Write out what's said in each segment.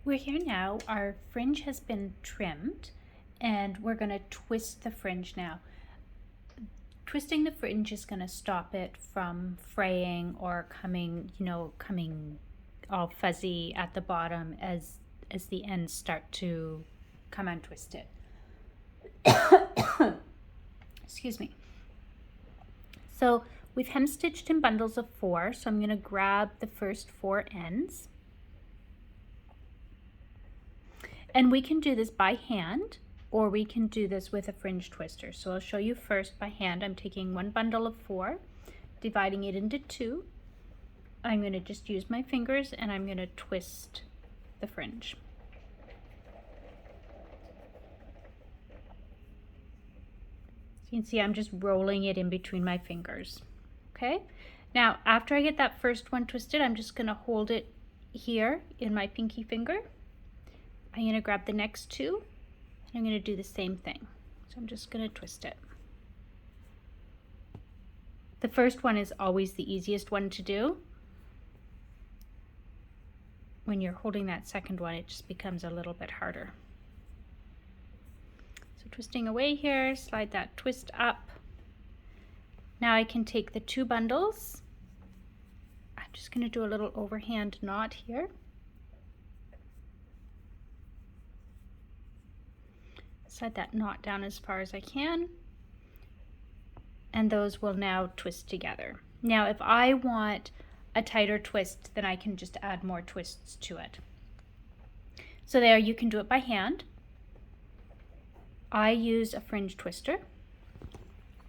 We're here now. Our fringe has been trimmed and we're going to twist the fringe now. Twisting the fringe is going to stop it from fraying or coming all fuzzy at the bottom as the ends start to come untwisted. Excuse me. So we've hem stitched in bundles of 4, so I'm going to grab the first 4 ends. And we can do this by hand, or we can do this with a fringe twister. So I'll show you first by hand. I'm taking one bundle of 4, dividing it into 2. I'm going to just use my fingers and I'm going to twist the fringe. So you can see I'm just rolling it in between my fingers. Okay, now after I get that first one twisted, I'm just going to hold it here in my pinky finger. I'm going to grab the next 2 and I'm going to do the same thing. So I'm just going to twist it. The first one is always the easiest one to do. When you're holding that second one, it just becomes a little bit harder. So twisting away here, slide that twist up. Now I can take the 2 bundles. I'm just going to do a little overhand knot here. Slide that knot down as far as I can, and those will now twist together. Now if I want a tighter twist, then I can just add more twists to it. So there, you can do it by hand. I use a fringe twister.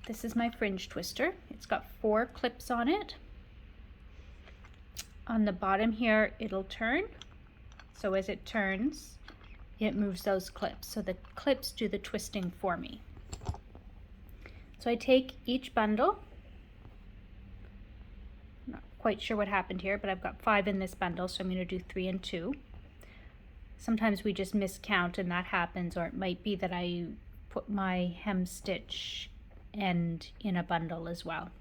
This is my fringe twister. It's got 4 clips on it. On the bottom here it'll turn, so as it turns it moves those clips. So the clips do the twisting for me. So I take each bundle. I'm not quite sure what happened here, but I've got 5 in this bundle, so I'm going to do 3 and 2. Sometimes we just miscount and that happens, or it might be that I put my hem stitch end in a bundle as well.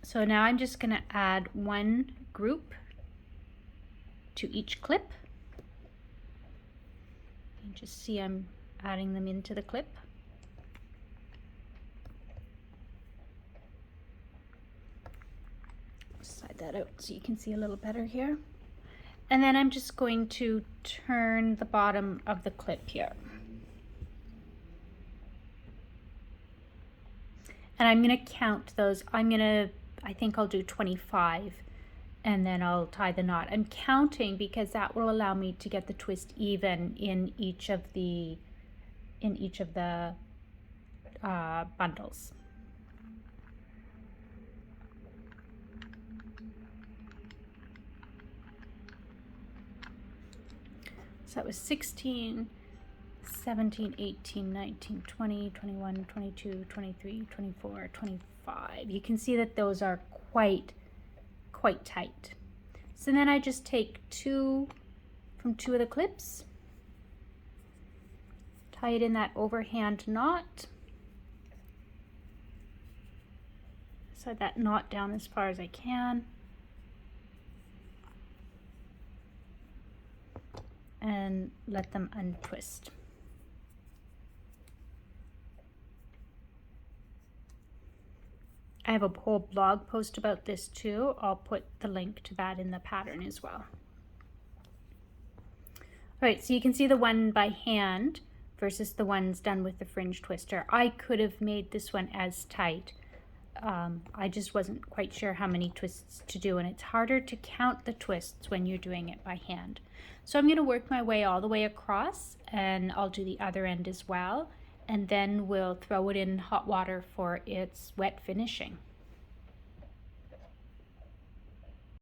So now I'm just going to add 1 group to each clip. You can just see I'm adding them into the clip. Slide that out so you can see a little better here. And then I'm just going to turn the bottom of the clip here. And I'm going to count those. I think I'll do 25. And then I'll tie the knot. I'm counting because that will allow me to get the twist even in each of the bundles. So that was 16, 17, 18, 19, 20, 21, 22, 23, 24, 25. You can see that those are quite tight. So then I just take 2 from 2 of the clips, tie it in that overhand knot, slide that knot down as far as I can, and let them untwist. I have a whole blog post about this too. I'll put the link to that in the pattern as well. All right, so you can see the one by hand versus the ones done with the fringe twister. I could have made this one as tight. I just wasn't quite sure how many twists to do, and it's harder to count the twists when you're doing it by hand. So I'm going to work my way all the way across, and I'll do the other end as well. And then we'll throw it in hot water for its wet finishing.